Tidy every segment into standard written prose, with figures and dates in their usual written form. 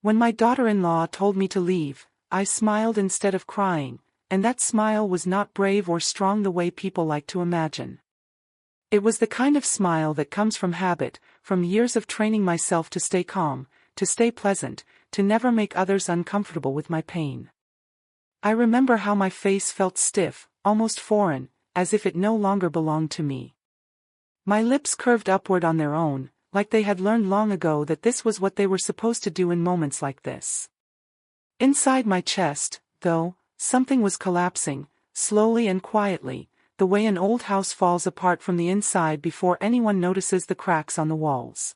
When my daughter-in-law told me to leave, I smiled instead of crying, and that smile was not brave or strong the way people like to imagine. It was the kind of smile that comes from habit, from years of training myself to stay calm, to stay pleasant, to never make others uncomfortable with my pain. I remember how my face felt stiff, almost foreign, as if it no longer belonged to me. My lips curved upward on their own, like they had learned long ago that this was what they were supposed to do in moments like this. Inside my chest, though, something was collapsing, slowly and quietly, the way an old house falls apart from the inside before anyone notices the cracks on the walls.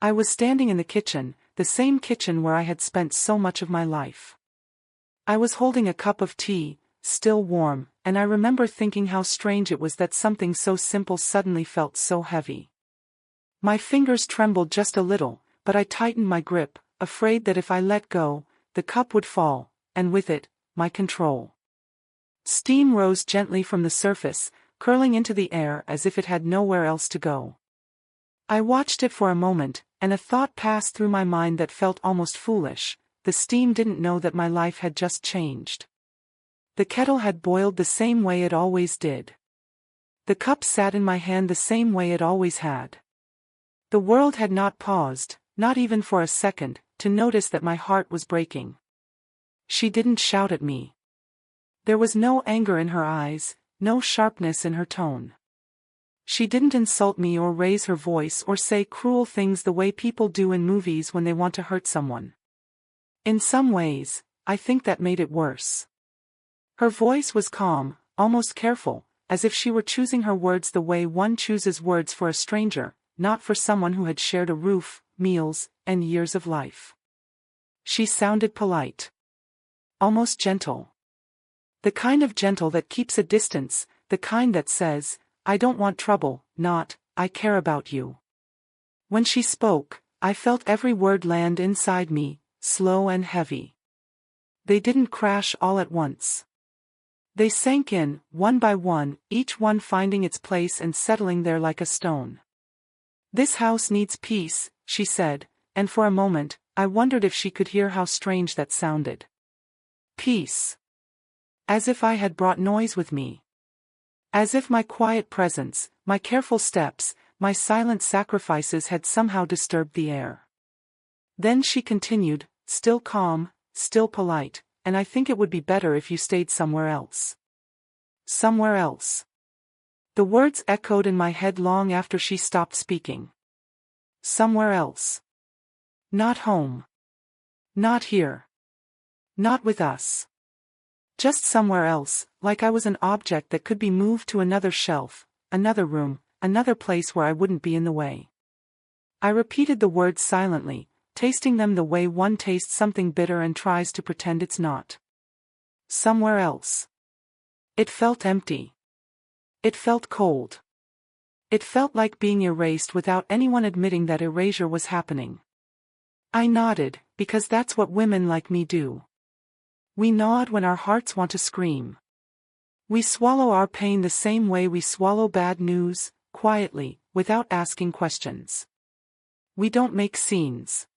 I was standing in the kitchen, the same kitchen where I had spent so much of my life. I was holding a cup of tea, still warm, and I remember thinking how strange it was that something so simple suddenly felt so heavy. My fingers trembled just a little, but I tightened my grip, afraid that if I let go, the cup would fall, and with it, my control. Steam rose gently from the surface, curling into the air as if it had nowhere else to go. I watched it for a moment, and a thought passed through my mind that felt almost foolish. The steam didn't know that my life had just changed. The kettle had boiled the same way it always did. The cup sat in my hand the same way it always had. The world had not paused, not even for a second, to notice that my heart was breaking. She didn't shout at me. There was no anger in her eyes, no sharpness in her tone. She didn't insult me or raise her voice or say cruel things the way people do in movies when they want to hurt someone. In some ways, I think that made it worse. Her voice was calm, almost careful, as if she were choosing her words the way one chooses words for a stranger, not for someone who had shared a roof, meals, and years of life. She sounded polite. Almost gentle. The kind of gentle that keeps a distance, the kind that says, I don't want trouble, not, I care about you. When she spoke, I felt every word land inside me, slow and heavy. They didn't crash all at once. They sank in, one by one, each one finding its place and settling there like a stone. This house needs peace, she said, and for a moment, I wondered if she could hear how strange that sounded. Peace. As if I had brought noise with me. As if my quiet presence, my careful steps, my silent sacrifices had somehow disturbed the air. Then she continued, still calm, still polite, and I think it would be better if you stayed somewhere else. Somewhere else. The words echoed in my head long after she stopped speaking. Somewhere else. Not home. Not here. Not with us. Just somewhere else, like I was an object that could be moved to another shelf, another room, another place where I wouldn't be in the way. I repeated the words silently, tasting them the way one tastes something bitter and tries to pretend it's not. Somewhere else. It felt empty. It felt cold. It felt like being erased without anyone admitting that erasure was happening. I nodded, because that's what women like me do. We nod when our hearts want to scream. We swallow our pain the same way we swallow bad news, quietly, without asking questions. We don't make scenes.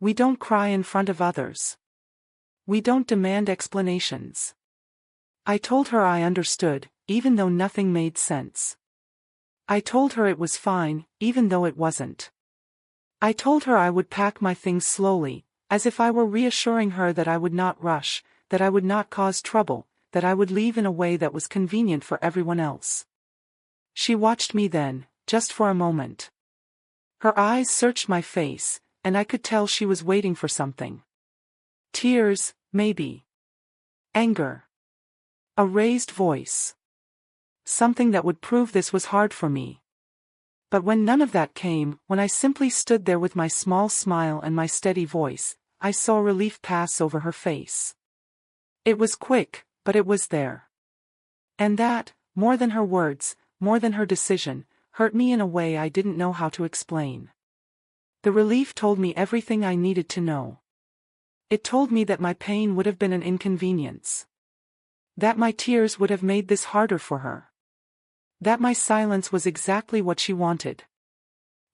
We don't cry in front of others. We don't demand explanations. I told her I understood, even though nothing made sense. I told her it was fine, even though it wasn't. I told her I would pack my things slowly, as if I were reassuring her that I would not rush, that I would not cause trouble, that I would leave in a way that was convenient for everyone else. She watched me then, just for a moment. Her eyes searched my face, and I could tell she was waiting for something. Tears, maybe. Anger. A raised voice. Something that would prove this was hard for me. But when none of that came, when I simply stood there with my small smile and my steady voice, I saw relief pass over her face. It was quick, but it was there. And that, more than her words, more than her decision, hurt me in a way I didn't know how to explain. The relief told me everything I needed to know. It told me that my pain would have been an inconvenience. That my tears would have made this harder for her. That my silence was exactly what she wanted.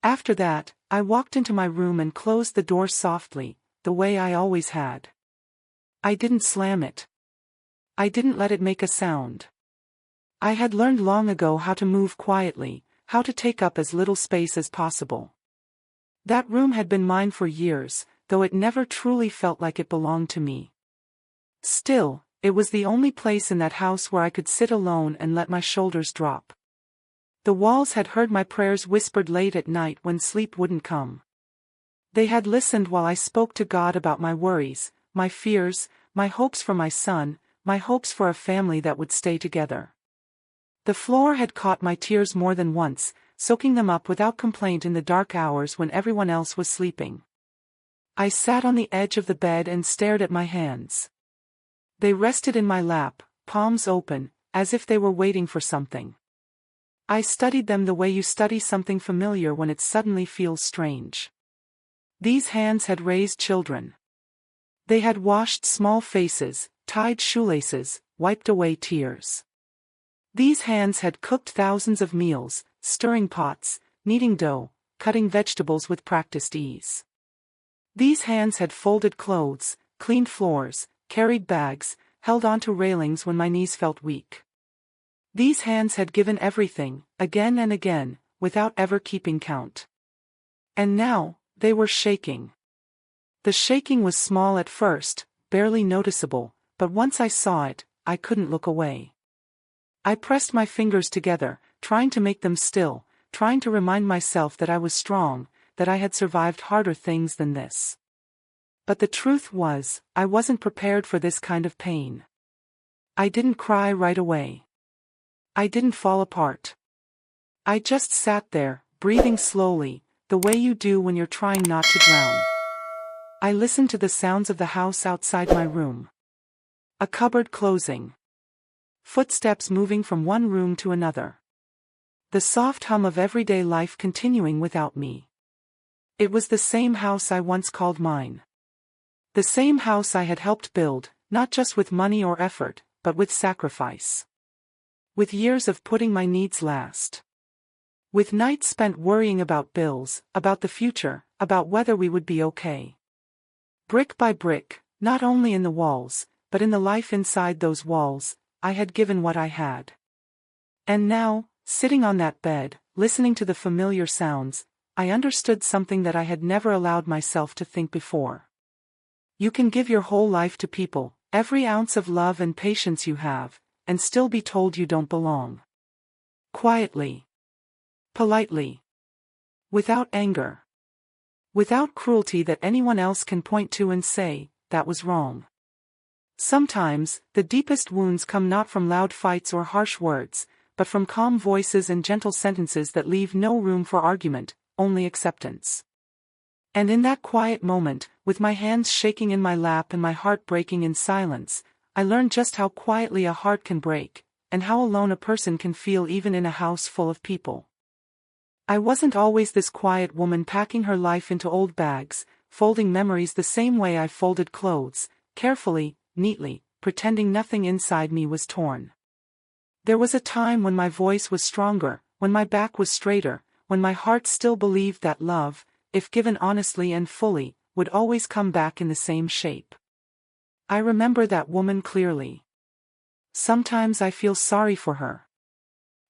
After that, I walked into my room and closed the door softly, the way I always had. I didn't slam it. I didn't let it make a sound. I had learned long ago how to move quietly, how to take up as little space as possible. That room had been mine for years, though it never truly felt like it belonged to me. Still, it was the only place in that house where I could sit alone and let my shoulders drop. The walls had heard my prayers whispered late at night when sleep wouldn't come. They had listened while I spoke to God about my worries, my fears, my hopes for my son, my hopes for a family that would stay together. The floor had caught my tears more than once, soaking them up without complaint in the dark hours when everyone else was sleeping. I sat on the edge of the bed and stared at my hands. They rested in my lap, palms open, as if they were waiting for something. I studied them the way you study something familiar when it suddenly feels strange. These hands had raised children. They had washed small faces, tied shoelaces, wiped away tears. These hands had cooked thousands of meals, stirring pots, kneading dough, cutting vegetables with practiced ease. These hands had folded clothes, cleaned floors, carried bags, held onto railings when my knees felt weak. These hands had given everything, again and again, without ever keeping count. And now, they were shaking. The shaking was small at first, barely noticeable, but once I saw it, I couldn't look away. I pressed my fingers together, trying to make them still, trying to remind myself that I was strong, that I had survived harder things than this. But the truth was, I wasn't prepared for this kind of pain. I didn't cry right away. I didn't fall apart. I just sat there, breathing slowly, the way you do when you're trying not to drown. I listened to the sounds of the house outside my room. A cupboard closing. Footsteps moving from one room to another. The soft hum of everyday life continuing without me. It was the same house I once called mine. The same house I had helped build, not just with money or effort, but with sacrifice. With years of putting my needs last. With nights spent worrying about bills, about the future, about whether we would be okay. Brick by brick, not only in the walls, but in the life inside those walls, I had given what I had. And now, sitting on that bed, listening to the familiar sounds, I understood something that I had never allowed myself to think before. You can give your whole life to people, every ounce of love and patience you have, and still be told you don't belong. Quietly. Politely. Without anger. Without cruelty that anyone else can point to and say, that was wrong. Sometimes, the deepest wounds come not from loud fights or harsh words, but from calm voices and gentle sentences that leave no room for argument, only acceptance. And in that quiet moment, with my hands shaking in my lap and my heart breaking in silence, I learned just how quietly a heart can break, and how alone a person can feel even in a house full of people. I wasn't always this quiet woman packing her life into old bags, folding memories the same way I folded clothes, carefully, neatly, pretending nothing inside me was torn. There was a time when my voice was stronger, when my back was straighter, when my heart still believed that love, if given honestly and fully, would always come back in the same shape. I remember that woman clearly. Sometimes I feel sorry for her.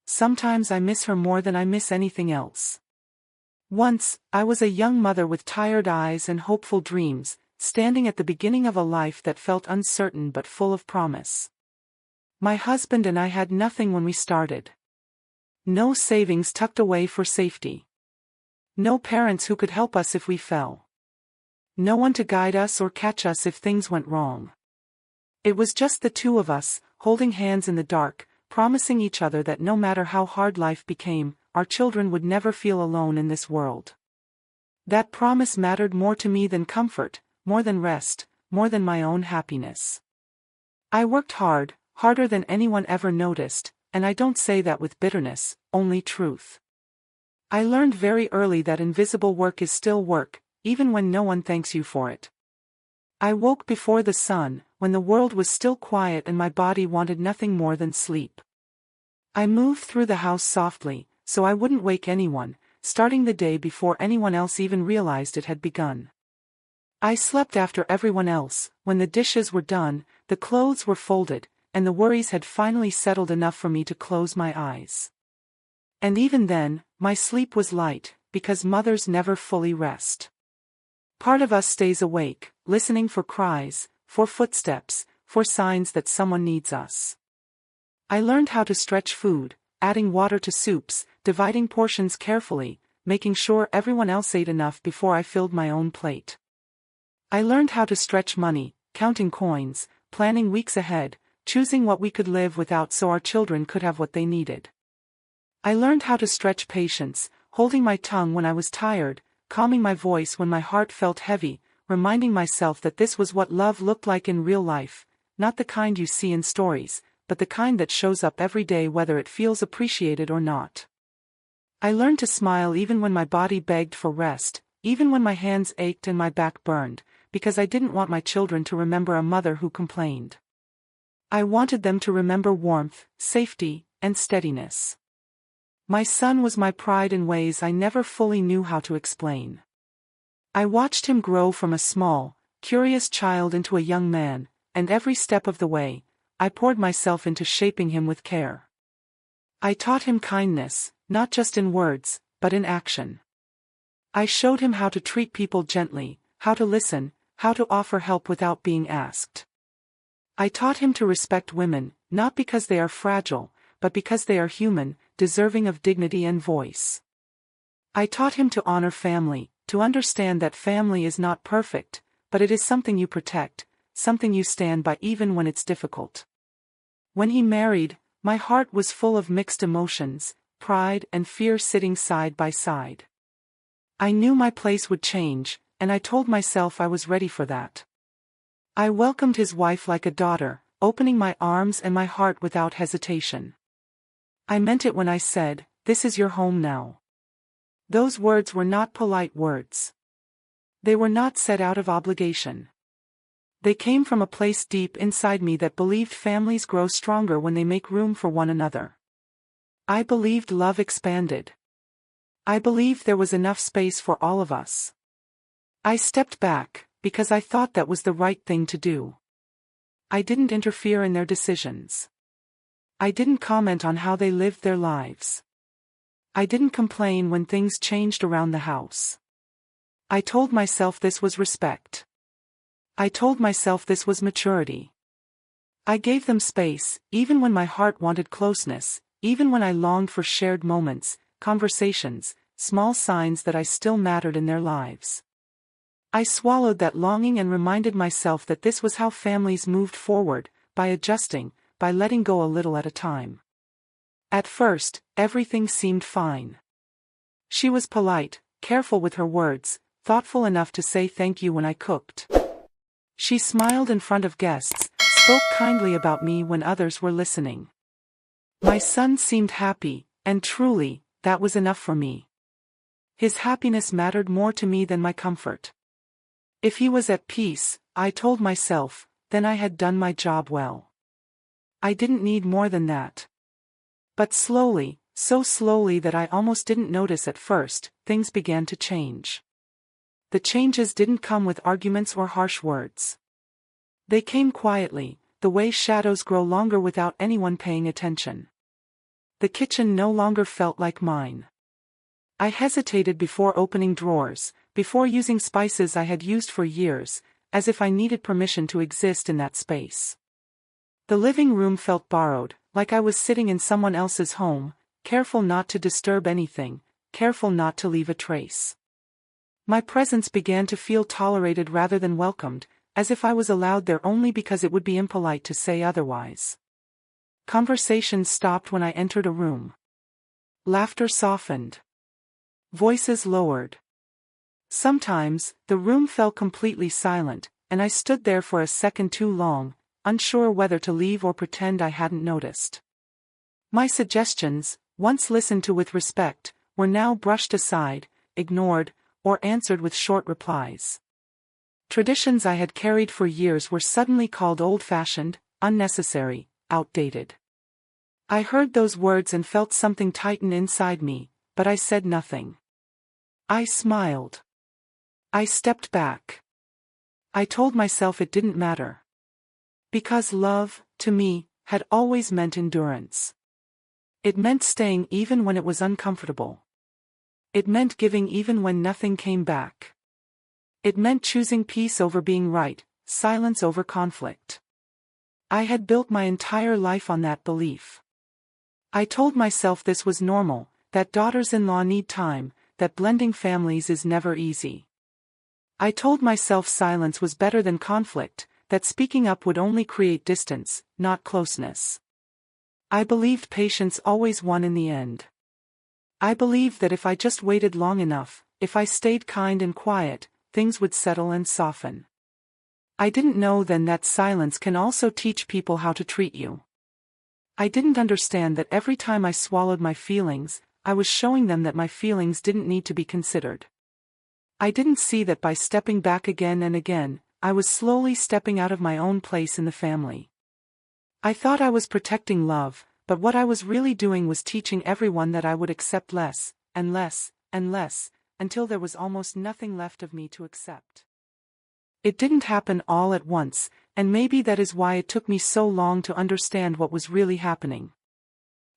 Sometimes I miss her more than I miss anything else. Once, I was a young mother with tired eyes and hopeful dreams, standing at the beginning of a life that felt uncertain but full of promise. My husband and I had nothing when we started. No savings tucked away for safety. No parents who could help us if we fell. No one to guide us or catch us if things went wrong. It was just the two of us, holding hands in the dark, promising each other that no matter how hard life became, our children would never feel alone in this world. That promise mattered more to me than comfort, more than rest, more than my own happiness. I worked hard, harder than anyone ever noticed, and I don't say that with bitterness, only truth. I learned very early that invisible work is still work, even when no one thanks you for it. I woke before the sun, when the world was still quiet and my body wanted nothing more than sleep. I moved through the house softly, so I wouldn't wake anyone, starting the day before anyone else even realized it had begun. I slept after everyone else. When the dishes were done, the clothes were folded, and the worries had finally settled enough for me to close my eyes. And even then, my sleep was light, because mothers never fully rest. Part of us stays awake, listening for cries, for footsteps, for signs that someone needs us. I learned how to stretch food, adding water to soups, dividing portions carefully, making sure everyone else ate enough before I filled my own plate. I learned how to stretch money, counting coins, planning weeks ahead, choosing what we could live without so our children could have what they needed. I learned how to stretch patience, holding my tongue when I was tired, calming my voice when my heart felt heavy, reminding myself that this was what love looked like in real life, not the kind you see in stories, but the kind that shows up every day whether it feels appreciated or not. I learned to smile even when my body begged for rest, even when my hands ached and my back burned, because I didn't want my children to remember a mother who complained. I wanted them to remember warmth, safety, and steadiness. My son was my pride in ways I never fully knew how to explain. I watched him grow from a small, curious child into a young man, and every step of the way, I poured myself into shaping him with care. I taught him kindness, not just in words, but in action. I showed him how to treat people gently, how to listen, how to offer help without being asked. I taught him to respect women, not because they are fragile, but because they are human, deserving of dignity and voice. I taught him to honor family, to understand that family is not perfect, but it is something you protect, something you stand by even when it's difficult. When he married, my heart was full of mixed emotions, pride and fear sitting side by side. I knew my place would change, and I told myself I was ready for that. I welcomed his wife like a daughter, opening my arms and my heart without hesitation. I meant it when I said, "This is your home now." Those words were not polite words. They were not said out of obligation. They came from a place deep inside me that believed families grow stronger when they make room for one another. I believed love expanded. I believed there was enough space for all of us. I stepped back, because I thought that was the right thing to do. I didn't interfere in their decisions. I didn't comment on how they lived their lives. I didn't complain when things changed around the house. I told myself this was respect. I told myself this was maturity. I gave them space, even when my heart wanted closeness, even when I longed for shared moments, conversations, small signs that I still mattered in their lives. I swallowed that longing and reminded myself that this was how families moved forward, by adjusting, by letting go a little at a time. At first, everything seemed fine. She was polite, careful with her words, thoughtful enough to say thank you when I cooked. She smiled in front of guests, spoke kindly about me when others were listening. My son seemed happy, and truly, that was enough for me. His happiness mattered more to me than my comfort. If he was at peace, I told myself, then I had done my job well. I didn't need more than that. But slowly, so slowly that I almost didn't notice at first, things began to change. The changes didn't come with arguments or harsh words. They came quietly, the way shadows grow longer without anyone paying attention. The kitchen no longer felt like mine. I hesitated before opening drawers, before using spices I had used for years, as if I needed permission to exist in that space. The living room felt borrowed, like I was sitting in someone else's home, careful not to disturb anything, careful not to leave a trace. My presence began to feel tolerated rather than welcomed, as if I was allowed there only because it would be impolite to say otherwise. Conversations stopped when I entered a room. Laughter softened. Voices lowered. Sometimes, the room fell completely silent, and I stood there for a second too long, unsure whether to leave or pretend I hadn't noticed. My suggestions, once listened to with respect, were now brushed aside, ignored, or answered with short replies. Traditions I had carried for years were suddenly called old-fashioned, unnecessary, outdated. I heard those words and felt something tighten inside me, but I said nothing. I smiled. I stepped back. I told myself it didn't matter. Because love, to me, had always meant endurance. It meant staying even when it was uncomfortable. It meant giving even when nothing came back. It meant choosing peace over being right, silence over conflict. I had built my entire life on that belief. I told myself this was normal, that daughters-in-law need time, that blending families is never easy. I told myself silence was better than conflict, that speaking up would only create distance, not closeness. I believed patience always won in the end. I believed that if I just waited long enough, if I stayed kind and quiet, things would settle and soften. I didn't know then that silence can also teach people how to treat you. I didn't understand that every time I swallowed my feelings, I was showing them that my feelings didn't need to be considered. I didn't see that by stepping back again and again, I was slowly stepping out of my own place in the family. I thought I was protecting love, but what I was really doing was teaching everyone that I would accept less, and less, and less, until there was almost nothing left of me to accept. It didn't happen all at once, and maybe that is why it took me so long to understand what was really happening.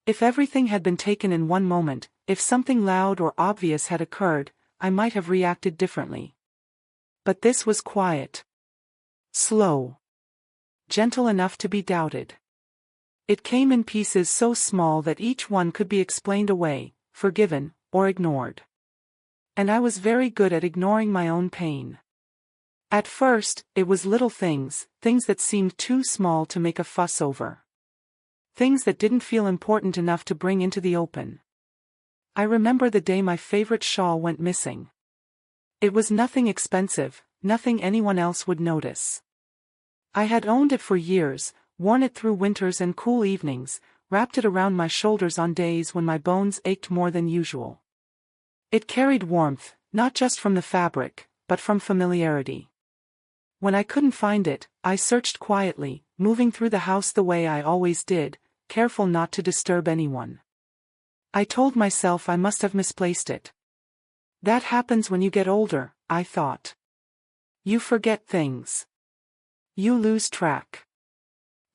If everything had been taken in one moment, if something loud or obvious had occurred, I might have reacted differently. But this was quiet. Slow. Gentle enough to be doubted. It came in pieces so small that each one could be explained away, forgiven, or ignored. And I was very good at ignoring my own pain. At first, it was little things, things that seemed too small to make a fuss over. Things that didn't feel important enough to bring into the open. I remember the day my favorite shawl went missing. It was nothing expensive, nothing anyone else would notice. I had owned it for years, worn it through winters and cool evenings, wrapped it around my shoulders on days when my bones ached more than usual. It carried warmth, not just from the fabric, but from familiarity. When I couldn't find it, I searched quietly, moving through the house the way I always did, careful not to disturb anyone. I told myself I must have misplaced it. That happens when you get older, I thought. You forget things. You lose track.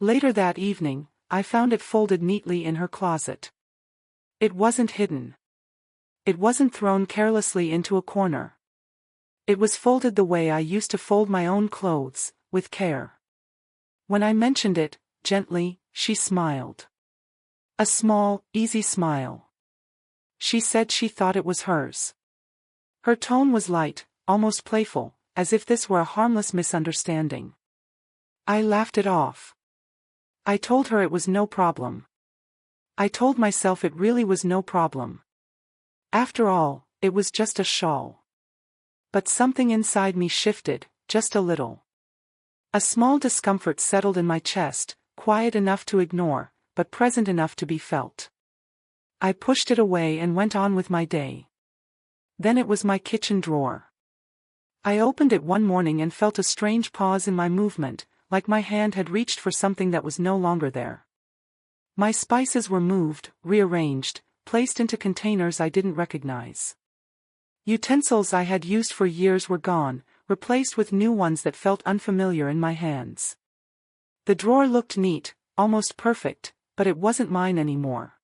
Later that evening, I found it folded neatly in her closet. It wasn't hidden. It wasn't thrown carelessly into a corner. It was folded the way I used to fold my own clothes, with care. When I mentioned it, gently, she smiled. A small, easy smile. She said she thought it was hers. Her tone was light, almost playful, as if this were a harmless misunderstanding. I laughed it off. I told her it was no problem. I told myself it really was no problem. After all, it was just a shawl. But something inside me shifted, just a little. A small discomfort settled in my chest, quiet enough to ignore, but present enough to be felt. I pushed it away and went on with my day. Then it was my kitchen drawer. I opened it one morning and felt a strange pause in my movement, like my hand had reached for something that was no longer there. My spices were moved, rearranged, placed into containers I didn't recognize. Utensils I had used for years were gone, replaced with new ones that felt unfamiliar in my hands. The drawer looked neat, almost perfect, but it wasn't mine anymore.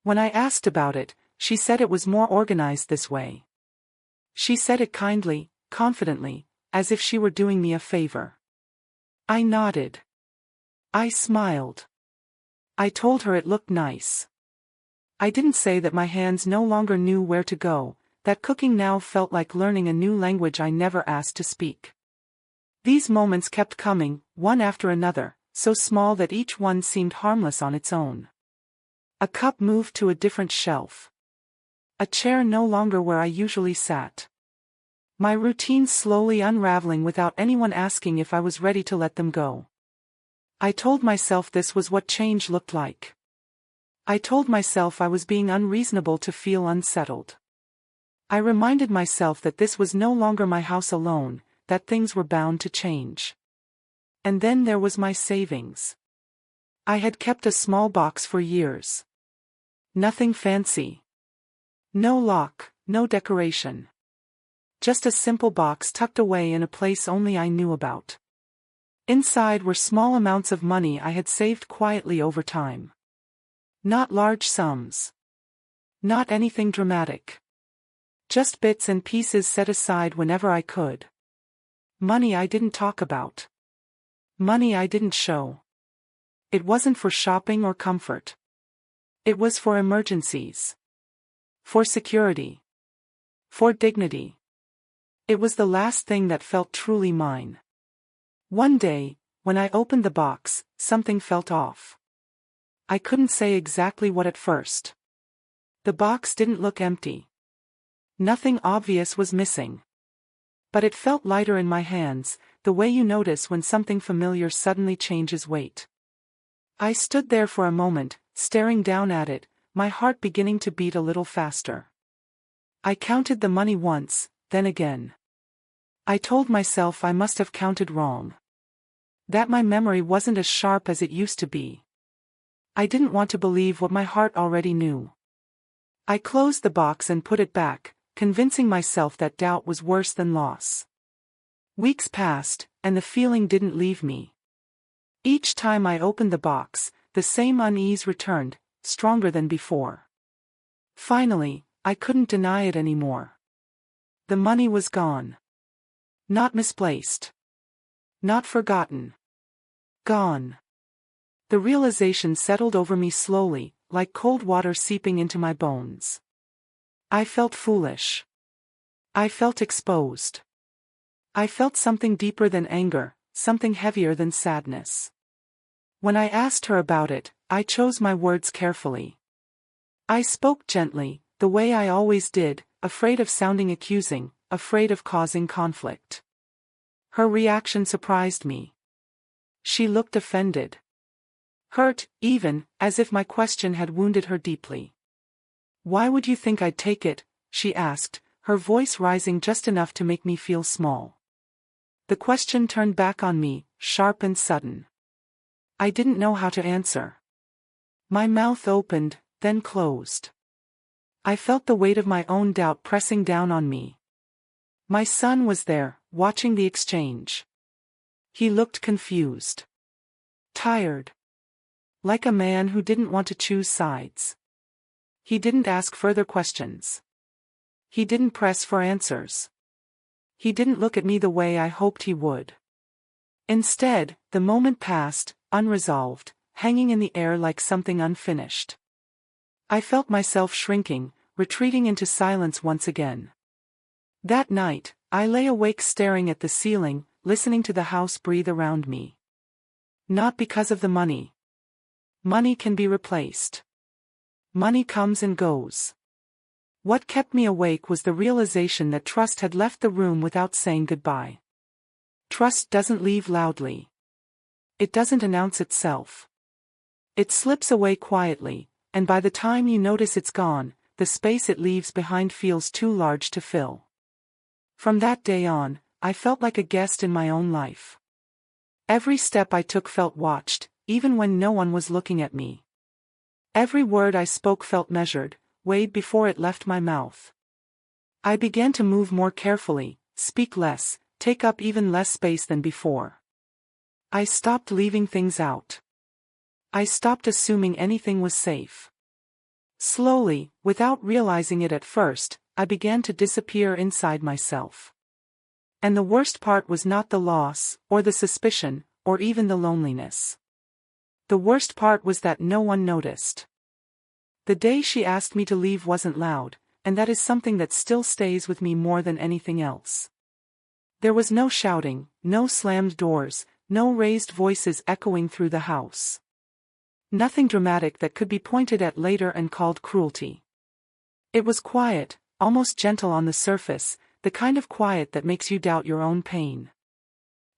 When I asked about it, she said it was more organized this way. She said it kindly, confidently, as if she were doing me a favor. I nodded. I smiled. I told her it looked nice. I didn't say that my hands no longer knew where to go, that cooking now felt like learning a new language I never asked to speak. These moments kept coming, one after another, so small that each one seemed harmless on its own. A cup moved to a different shelf. A chair no longer where I usually sat. My routines slowly unraveling without anyone asking if I was ready to let them go. I told myself this was what change looked like. I told myself I was being unreasonable to feel unsettled. I reminded myself that this was no longer my house alone, that things were bound to change. And then there was my savings. I had kept a small box for years. Nothing fancy. No lock, no decoration. Just a simple box tucked away in a place only I knew about. Inside were small amounts of money I had saved quietly over time. Not large sums. Not anything dramatic. Just bits and pieces set aside whenever I could. Money I didn't talk about. Money I didn't show. It wasn't for shopping or comfort. It was for emergencies. For security. For dignity. It was the last thing that felt truly mine. One day, when I opened the box, something felt off. I couldn't say exactly what at first. The box didn't look empty. Nothing obvious was missing. But it felt lighter in my hands, the way you notice when something familiar suddenly changes weight. I stood there for a moment, staring down at it, my heart beginning to beat a little faster. I counted the money once, then again. I told myself I must have counted wrong. That my memory wasn't as sharp as it used to be. I didn't want to believe what my heart already knew. I closed the box and put it back, convincing myself that doubt was worse than loss. Weeks passed, and the feeling didn't leave me. Each time I opened the box, the same unease returned, stronger than before. Finally, I couldn't deny it anymore. The money was gone. Not misplaced. Not forgotten. Gone. The realization settled over me slowly, like cold water seeping into my bones. I felt foolish. I felt exposed. I felt something deeper than anger, something heavier than sadness. When I asked her about it, I chose my words carefully. I spoke gently, the way I always did, afraid of sounding accusing, afraid of causing conflict. Her reaction surprised me. She looked offended. Hurt, even, as if my question had wounded her deeply. "Why would you think I'd take it?" she asked, her voice rising just enough to make me feel small. The question turned back on me, sharp and sudden. I didn't know how to answer. My mouth opened, then closed. I felt the weight of my own doubt pressing down on me. My son was there, watching the exchange. He looked confused. Tired. Like a man who didn't want to choose sides. He didn't ask further questions. He didn't press for answers. He didn't look at me the way I hoped he would. Instead, the moment passed, unresolved, hanging in the air like something unfinished. I felt myself shrinking, retreating into silence once again. That night, I lay awake staring at the ceiling, listening to the house breathe around me. Not because of the money. Money can be replaced. Money comes and goes. What kept me awake was the realization that trust had left the room without saying goodbye. Trust doesn't leave loudly. It doesn't announce itself. It slips away quietly, and by the time you notice it's gone, the space it leaves behind feels too large to fill. From that day on, I felt like a guest in my own life. Every step I took felt watched, even when no one was looking at me. Every word I spoke felt measured, weighed before it left my mouth. I began to move more carefully, speak less, take up even less space than before. I stopped leaving things out. I stopped assuming anything was safe. Slowly, without realizing it at first, I began to disappear inside myself. And the worst part was not the loss, or the suspicion, or even the loneliness. The worst part was that no one noticed. The day she asked me to leave wasn't loud, and that is something that still stays with me more than anything else. There was no shouting, no slammed doors, no raised voices echoing through the house. Nothing dramatic that could be pointed at later and called cruelty. It was quiet, almost gentle on the surface, the kind of quiet that makes you doubt your own pain.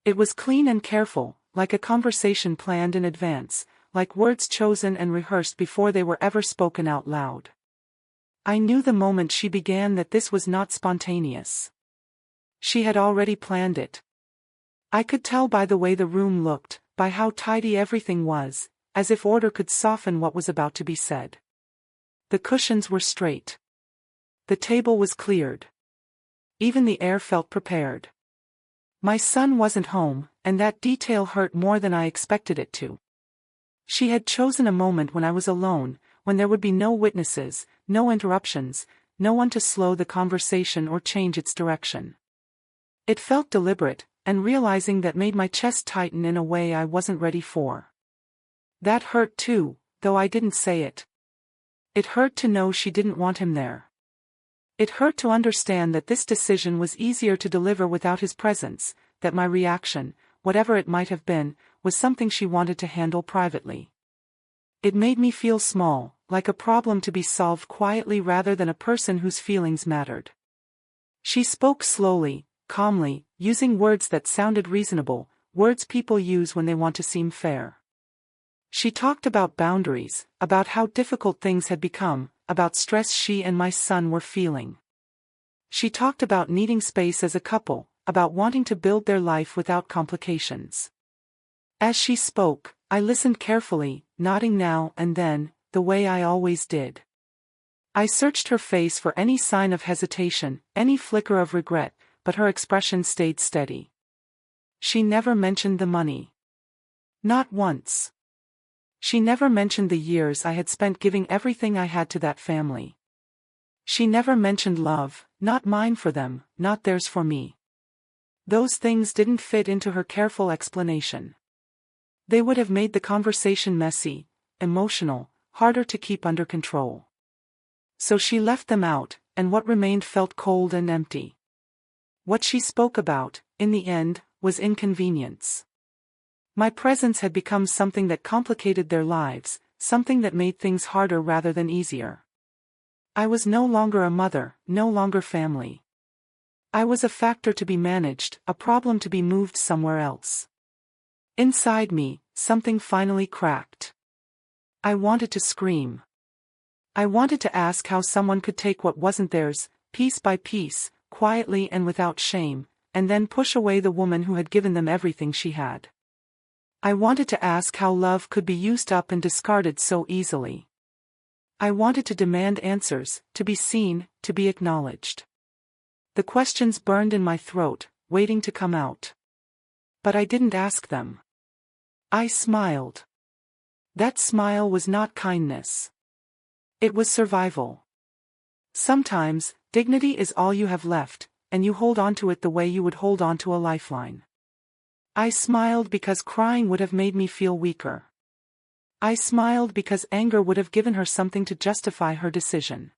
It was clean and careful, like a conversation planned in advance, like words chosen and rehearsed before they were ever spoken out loud. I knew the moment she began that this was not spontaneous. She had already planned it. I could tell by the way the room looked, by how tidy everything was, as if order could soften what was about to be said. The cushions were straight. The table was cleared. Even the air felt prepared. My son wasn't home, and that detail hurt more than I expected it to. She had chosen a moment when I was alone, when there would be no witnesses, no interruptions, no one to slow the conversation or change its direction. It felt deliberate, and realizing that made my chest tighten in a way I wasn't ready for. That hurt too, though I didn't say it. It hurt to know she didn't want him there. It hurt to understand that this decision was easier to deliver without his presence, that my reaction, whatever it might have been, was something she wanted to handle privately. It made me feel small, like a problem to be solved quietly rather than a person whose feelings mattered. She spoke slowly, calmly, using words that sounded reasonable, words people use when they want to seem fair. She talked about boundaries, about how difficult things had become, about stress she and my son were feeling. She talked about needing space as a couple, about wanting to build their life without complications. As she spoke, I listened carefully, nodding now and then, the way I always did. I searched her face for any sign of hesitation, any flicker of regret, but her expression stayed steady. She never mentioned the money. Not once. She never mentioned the years I had spent giving everything I had to that family. She never mentioned love, not mine for them, not theirs for me. Those things didn't fit into her careful explanation. They would have made the conversation messy, emotional, harder to keep under control. So she left them out, and what remained felt cold and empty. What she spoke about, in the end, was inconvenience. My presence had become something that complicated their lives, something that made things harder rather than easier. I was no longer a mother, no longer family. I was a factor to be managed, a problem to be moved somewhere else. Inside me, something finally cracked. I wanted to scream. I wanted to ask how someone could take what wasn't theirs, piece by piece, quietly and without shame, and then push away the woman who had given them everything she had. I wanted to ask how love could be used up and discarded so easily. I wanted to demand answers, to be seen, to be acknowledged. The questions burned in my throat, waiting to come out. But I didn't ask them. I smiled. That smile was not kindness. It was survival. Sometimes, dignity is all you have left, and you hold on to it the way you would hold on to a lifeline. I smiled because crying would have made me feel weaker. I smiled because anger would have given her something to justify her decision.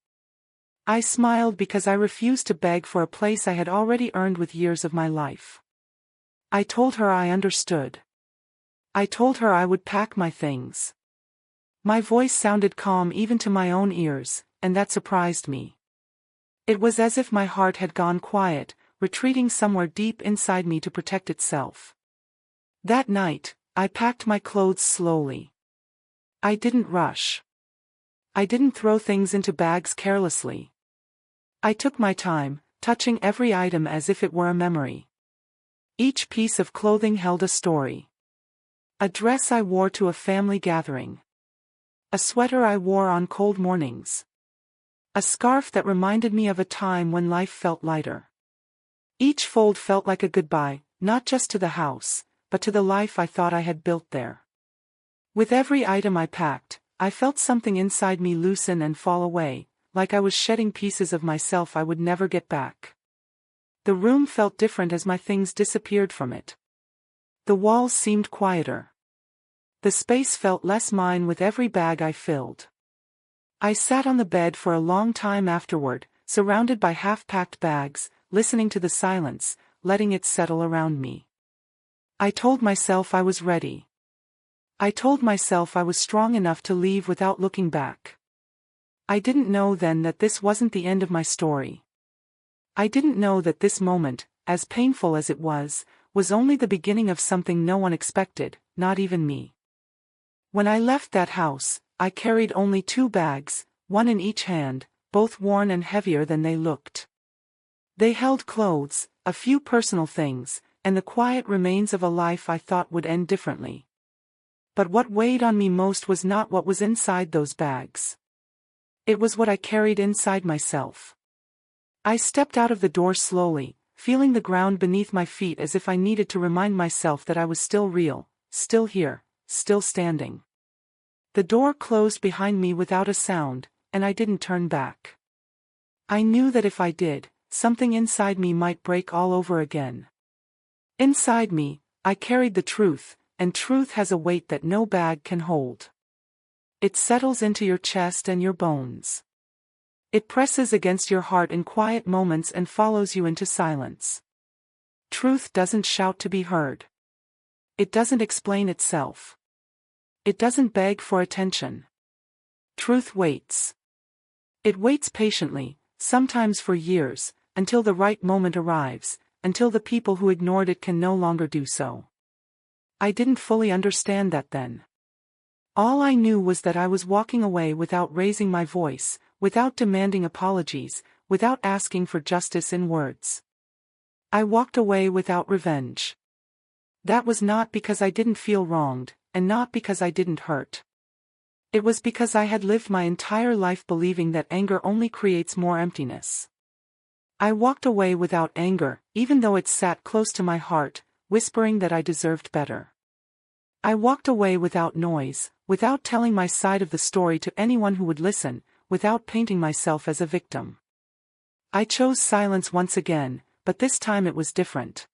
I smiled because I refused to beg for a place I had already earned with years of my life. I told her I understood. I told her I would pack my things. My voice sounded calm even to my own ears, and that surprised me. It was as if my heart had gone quiet, retreating somewhere deep inside me to protect itself. That night, I packed my clothes slowly. I didn't rush. I didn't throw things into bags carelessly. I took my time, touching every item as if it were a memory. Each piece of clothing held a story. A dress I wore to a family gathering. A sweater I wore on cold mornings. A scarf that reminded me of a time when life felt lighter. Each fold felt like a goodbye, not just to the house, but to the life I thought I had built there. With every item I packed, I felt something inside me loosen and fall away, like I was shedding pieces of myself I would never get back. The room felt different as my things disappeared from it. The walls seemed quieter. The space felt less mine with every bag I filled. I sat on the bed for a long time afterward, surrounded by half-packed bags, listening to the silence, letting it settle around me. I told myself I was ready. I told myself I was strong enough to leave without looking back. I didn't know then that this wasn't the end of my story. I didn't know that this moment, as painful as it was only the beginning of something no one expected, not even me. When I left that house, I carried only 2 bags, one in each hand, both worn and heavier than they looked. They held clothes, a few personal things, and the quiet remains of a life I thought would end differently. But what weighed on me most was not what was inside those bags. It was what I carried inside myself. I stepped out of the door slowly, feeling the ground beneath my feet as if I needed to remind myself that I was still real, still here, still standing. The door closed behind me without a sound, and I didn't turn back. I knew that if I did, something inside me might break all over again. Inside me, I carried the truth, and truth has a weight that no bag can hold. It settles into your chest and your bones. It presses against your heart in quiet moments and follows you into silence. Truth doesn't shout to be heard. It doesn't explain itself. It doesn't beg for attention. Truth waits. It waits patiently, sometimes for years, until the right moment arrives, until the people who ignored it can no longer do so. I didn't fully understand that then. All I knew was that I was walking away without raising my voice, without demanding apologies, without asking for justice in words. I walked away without revenge. That was not because I didn't feel wronged, and not because I didn't hurt. It was because I had lived my entire life believing that anger only creates more emptiness. I walked away without anger, even though it sat close to my heart, whispering that I deserved better. I walked away without noise, without telling my side of the story to anyone who would listen, without painting myself as a victim. I chose silence once again, but this time it was different.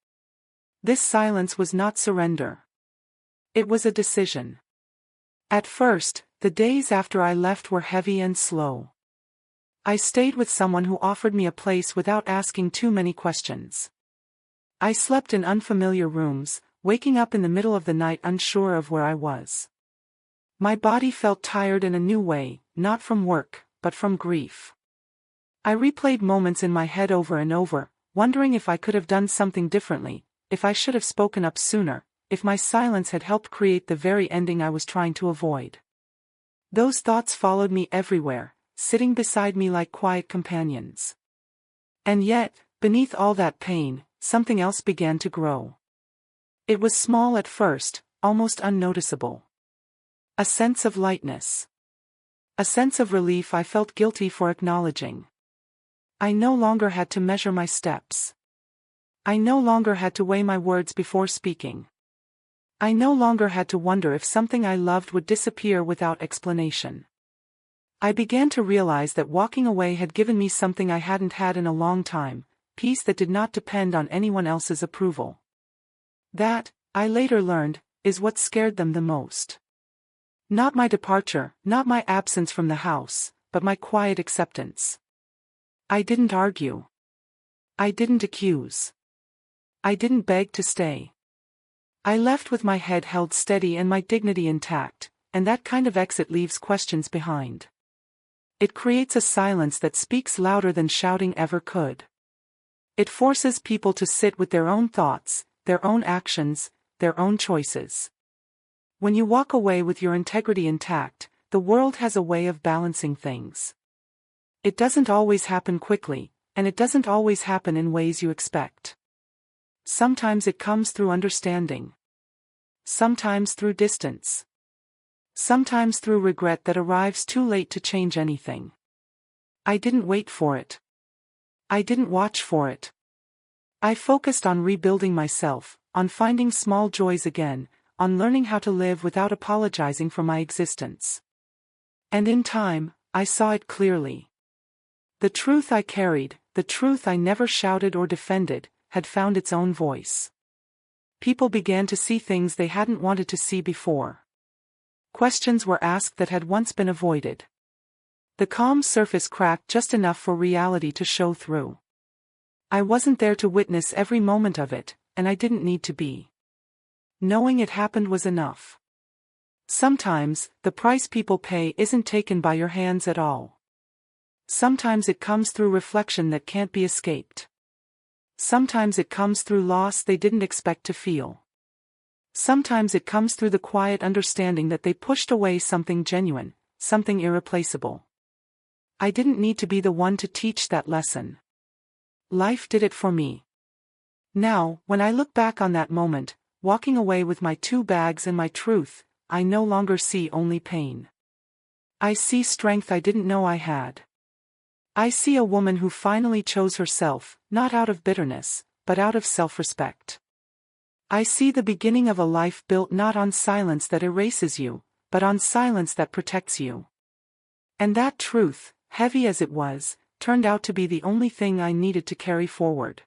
This silence was not surrender. It was a decision. At first, the days after I left were heavy and slow. I stayed with someone who offered me a place without asking too many questions. I slept in unfamiliar rooms, waking up in the middle of the night unsure of where I was. My body felt tired in a new way, not from work, but from grief. I replayed moments in my head over and over, wondering if I could have done something differently, if I should have spoken up sooner, if my silence had helped create the very ending I was trying to avoid. Those thoughts followed me everywhere, sitting beside me like quiet companions. And yet, beneath all that pain, something else began to grow. It was small at first, almost unnoticeable. A sense of lightness. A sense of relief I felt guilty for acknowledging. I no longer had to measure my steps. I no longer had to weigh my words before speaking. I no longer had to wonder if something I loved would disappear without explanation. I began to realize that walking away had given me something I hadn't had in a long time, peace that did not depend on anyone else's approval. That, I later learned, is what scared them the most. Not my departure, not my absence from the house, but my quiet acceptance. I didn't argue. I didn't accuse. I didn't beg to stay. I left with my head held steady and my dignity intact, and that kind of exit leaves questions behind. It creates a silence that speaks louder than shouting ever could. It forces people to sit with their own thoughts, their own actions, their own choices. When you walk away with your integrity intact, the world has a way of balancing things. It doesn't always happen quickly, and it doesn't always happen in ways you expect. Sometimes it comes through understanding. Sometimes through distance. Sometimes through regret that arrives too late to change anything. I didn't wait for it. I didn't watch for it. I focused on rebuilding myself, on finding small joys again, on learning how to live without apologizing for my existence. And in time, I saw it clearly. The truth I carried, the truth I never shouted or defended, had found its own voice. People began to see things they hadn't wanted to see before. Questions were asked that had once been avoided. The calm surface cracked just enough for reality to show through. I wasn't there to witness every moment of it, and I didn't need to be. Knowing it happened was enough. Sometimes, the price people pay isn't taken by your hands at all. Sometimes it comes through reflection that can't be escaped. Sometimes it comes through loss they didn't expect to feel. Sometimes it comes through the quiet understanding that they pushed away something genuine, something irreplaceable. I didn't need to be the one to teach that lesson. Life did it for me. Now, when I look back on that moment, walking away with my 2 bags and my truth, I no longer see only pain. I see strength I didn't know I had. I see a woman who finally chose herself, not out of bitterness, but out of self-respect. I see the beginning of a life built not on silence that erases you, but on silence that protects you. And that truth, heavy as it was, turned out to be the only thing I needed to carry forward.